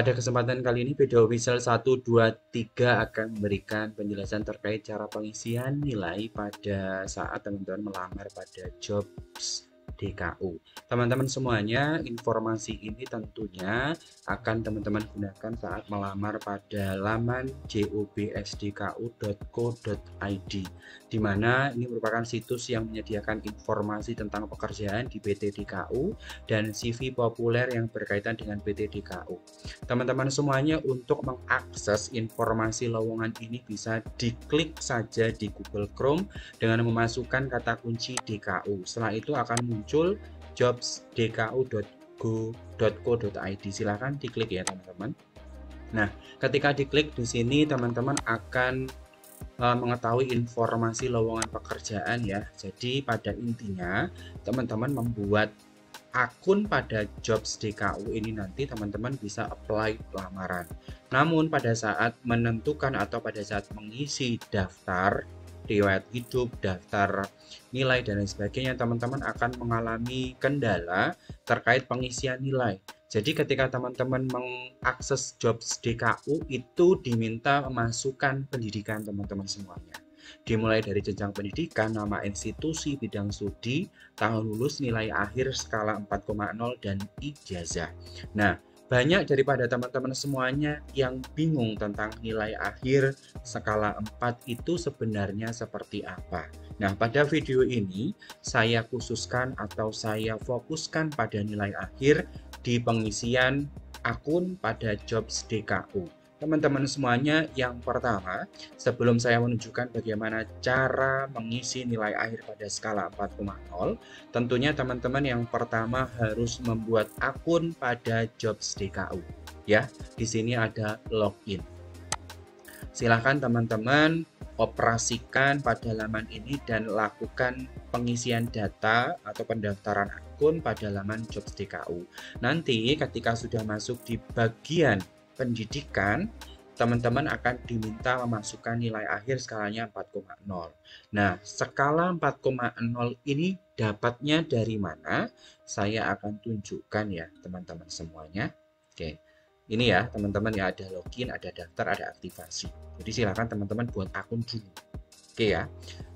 Pada kesempatan kali ini, video official 1, 2, 3 akan memberikan penjelasan terkait cara pengisian nilai pada saat teman-teman melamar pada jobs DKU. Teman-teman semuanya, informasi ini tentunya akan teman-teman gunakan saat melamar pada laman jobsdku.co.id, di mana ini merupakan situs yang menyediakan informasi tentang pekerjaan di PT DKU dan CV populer yang berkaitan dengan PT DKU. Teman-teman semuanya, untuk mengakses informasi lowongan ini bisa diklik saja di Google Chrome dengan memasukkan kata kunci DKU. Setelah itu akan muncul jobsdku.co.id. Silahkan diklik ya teman-teman. Nah, ketika diklik di sini teman-teman akan mengetahui informasi lowongan pekerjaan ya. Jadi pada intinya teman-teman membuat akun pada jobs DKU ini nanti teman-teman bisa apply lamaran. Namun pada saat menentukan atau pada saat mengisi daftar riwayat hidup, daftar nilai dan lain sebagainya, teman-teman akan mengalami kendala terkait pengisian nilai. Jadi ketika teman-teman mengakses jobs DKU itu diminta memasukkan pendidikan teman-teman semuanya. Dimulai dari jenjang pendidikan, nama institusi, bidang studi, tahun lulus, nilai akhir, skala 4,0, dan ijazah. Nah, banyak daripada teman-teman semuanya yang bingung tentang nilai akhir skala 4 itu sebenarnya seperti apa. Nah, pada video ini saya khususkan atau saya fokuskan pada nilai akhir di pengisian akun pada jobs DKU. Teman-teman semuanya, yang pertama, sebelum saya menunjukkan bagaimana cara mengisi nilai akhir pada skala 4,0, tentunya teman-teman yang pertama harus membuat akun pada jobs DKU. Ya, di sini ada login. Silahkan teman-teman operasikan pada laman ini dan lakukan pengisian data atau pendaftaran akun pada laman jobs DKU. Nanti ketika sudah masuk di bagian pendidikan, teman-teman akan diminta memasukkan nilai akhir skalanya 4,0. Nah, skala 4,0 ini dapatnya dari mana? Saya akan tunjukkan ya teman-teman semuanya. Oke. Ini ya teman-teman ya, ada login, ada daftar, ada aktivasi. Jadi silakan teman-teman buat akun dulu. Oke ya.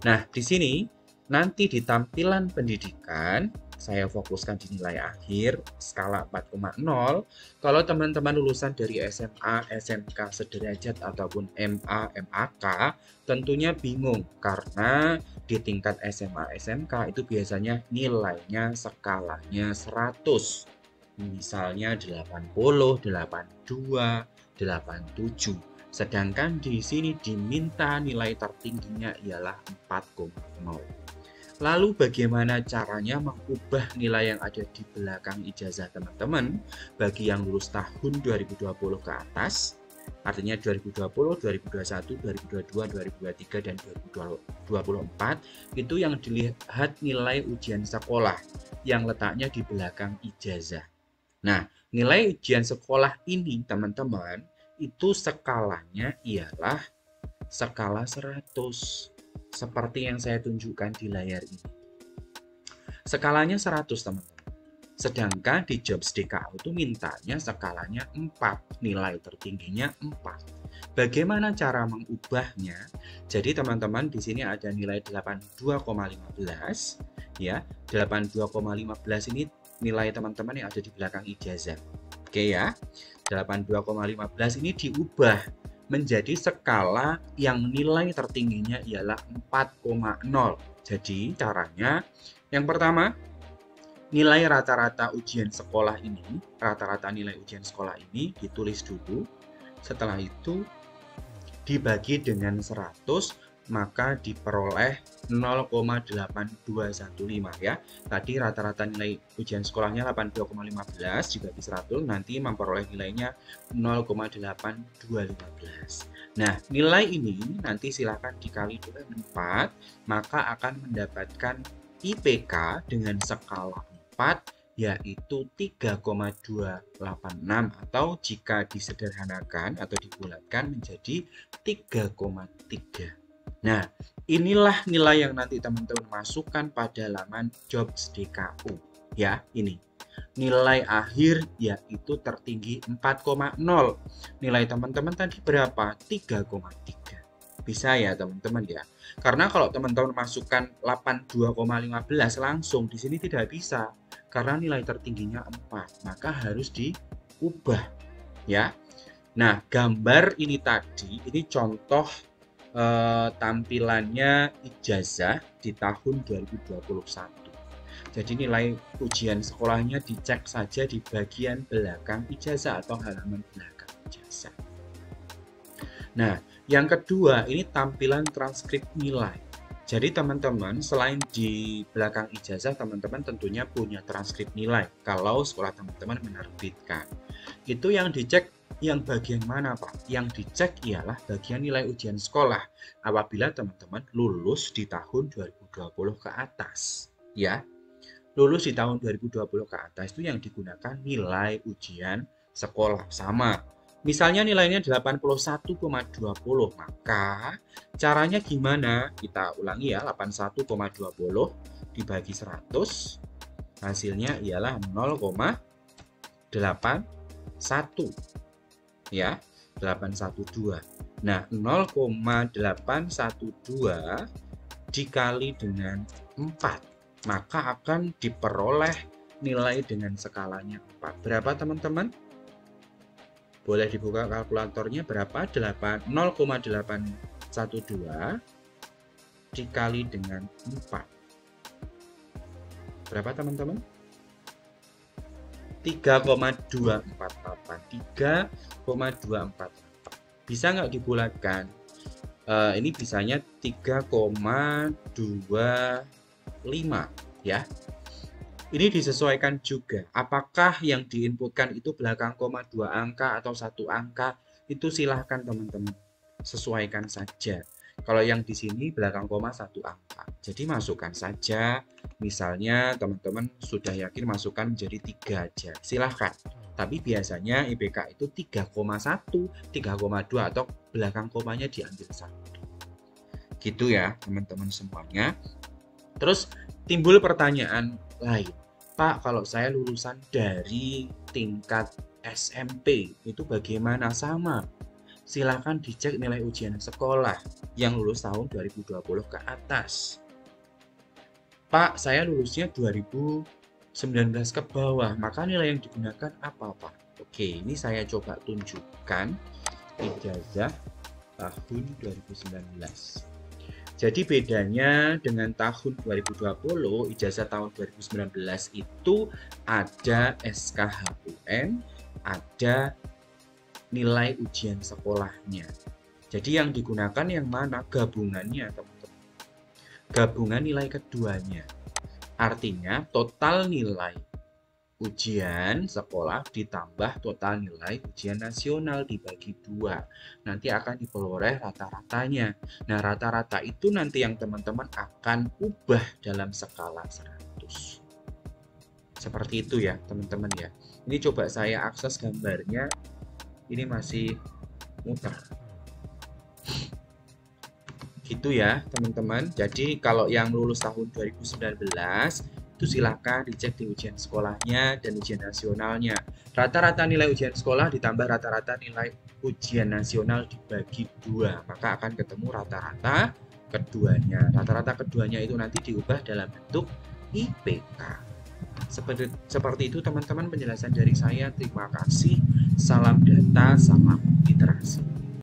Nah, di sini nanti di tampilan pendidikan saya fokuskan di nilai akhir skala 4,0. Kalau teman-teman lulusan dari SMA, SMK sederajat ataupun MA, MAK, tentunya bingung karena di tingkat SMA, SMK itu biasanya nilainya skalanya 100. Misalnya 80, 82, 87. Sedangkan di sini diminta nilai tertingginya ialah 4,0. Lalu bagaimana caranya mengubah nilai yang ada di belakang ijazah teman-teman bagi yang lulus tahun 2020 ke atas, artinya 2020, 2021, 2022, 2023, dan 2024, itu yang dilihat nilai ujian sekolah yang letaknya di belakang ijazah. Nah, nilai ujian sekolah ini teman-teman itu skalanya ialah skala 100. Seperti yang saya tunjukkan di layar ini. Skalanya 100 teman-teman. Sedangkan di jobs DKU itu mintanya skalanya 4, nilai tertingginya 4. Bagaimana cara mengubahnya? Jadi teman-teman di sini ada nilai 82,15 ya. 82,15 ini nilai teman-teman yang ada di belakang ijazah. Oke ya. 82,15 ini diubah menjadi skala yang nilai tertingginya ialah 4,0. Jadi caranya yang pertama, nilai rata-rata ujian sekolah ini, rata-rata nilai ujian sekolah ini ditulis dulu. Setelah itu dibagi dengan 100, maka diperoleh 0,8215 ya. Tadi rata-rata nilai ujian sekolahnya 82,15 dibagi 100, nanti memperoleh nilainya 0,8215. Nah, nilai ini nanti silakan dikali dengan 4, maka akan mendapatkan IPK dengan skala 4 yaitu 3,286 atau jika disederhanakan atau dibulatkan menjadi 3,3. Nah, inilah nilai yang nanti teman-teman masukkan pada laman jobs DKU. Ya, ini. Nilai akhir yaitu tertinggi 4,0. Nilai teman-teman tadi berapa? 3,3. Bisa ya teman-teman ya. Karena kalau teman-teman masukkan 82,15 langsung di sini tidak bisa. Karena nilai tertingginya 4, maka harus diubah ya. Nah, gambar ini tadi, ini contoh tampilannya ijazah di tahun 2021. Jadi nilai ujian sekolahnya dicek saja di bagian belakang ijazah atau halaman belakang ijazah. Nah, yang kedua ini tampilan transkrip nilai. Jadi teman-teman selain di belakang ijazah, teman-teman tentunya punya transkrip nilai kalau sekolah teman-teman menerbitkan. Itu yang dicek yang bagian mana Pak? Yang dicek ialah bagian nilai ujian sekolah apabila teman-teman lulus di tahun 2020 ke atas. Ya, lulus di tahun 2020 ke atas itu yang digunakan nilai ujian sekolah sama. Misalnya nilainya 81,20, maka caranya gimana? Kita ulangi ya, 81,20 dibagi 100, hasilnya ialah 0,81 ya, 812. Nah, 0,812 dikali dengan 4, maka akan diperoleh nilai dengan skalanya 4. Berapa teman-teman? Boleh dibuka kalkulatornya berapa? 0,812 dikali dengan 4. Berapa teman-teman? 3,248. 3,248. Bisa nggak dibulatkan? Ini bisanya 3,25 ya. Ini disesuaikan juga. Apakah yang diinputkan itu belakang koma 2 angka atau 1 angka? Itu silahkan teman-teman. Sesuaikan saja. Kalau yang di sini belakang koma 1 angka. Jadi masukkan saja. Misalnya teman-teman sudah yakin masukkan menjadi 3 aja. Silahkan. Tapi biasanya IPK itu 3,1, 3,2 atau belakang komanya diambil 1. Gitu ya teman-teman semuanya. Terus timbul pertanyaan lain. Pak, kalau saya lulusan dari tingkat SMP, itu bagaimana? Sama. Silakan dicek nilai ujian sekolah yang lulus tahun 2020 ke atas. Pak, saya lulusnya 2019 ke bawah, maka nilai yang digunakan apa, Pak? Oke, ini saya coba tunjukkan ijazah tahun 2019. Jadi bedanya dengan tahun 2020, ijazah tahun 2019 itu ada SKHUN, ada nilai ujian sekolahnya. Jadi yang digunakan yang mana? Gabungannya, teman-teman. Gabungan nilai keduanya. Artinya total nilai ujian sekolah ditambah total nilai ujian nasional dibagi 2. Nanti akan diperoleh rata-ratanya. Nah, rata-rata itu nanti yang teman-teman akan ubah dalam skala 100. Seperti itu ya, teman-teman ya. Ini coba saya akses gambarnya. Ini masih muter. Gitu ya, teman-teman. Jadi kalau yang lulus tahun 2019 itu silahkan dicek di ujian sekolahnya dan ujian nasionalnya. Rata-rata nilai ujian sekolah ditambah rata-rata nilai ujian nasional dibagi 2, maka akan ketemu rata-rata keduanya. Rata-rata keduanya itu nanti diubah dalam bentuk IPK. Seperti itu teman-teman penjelasan dari saya. Terima kasih. Salam data, salam literasi.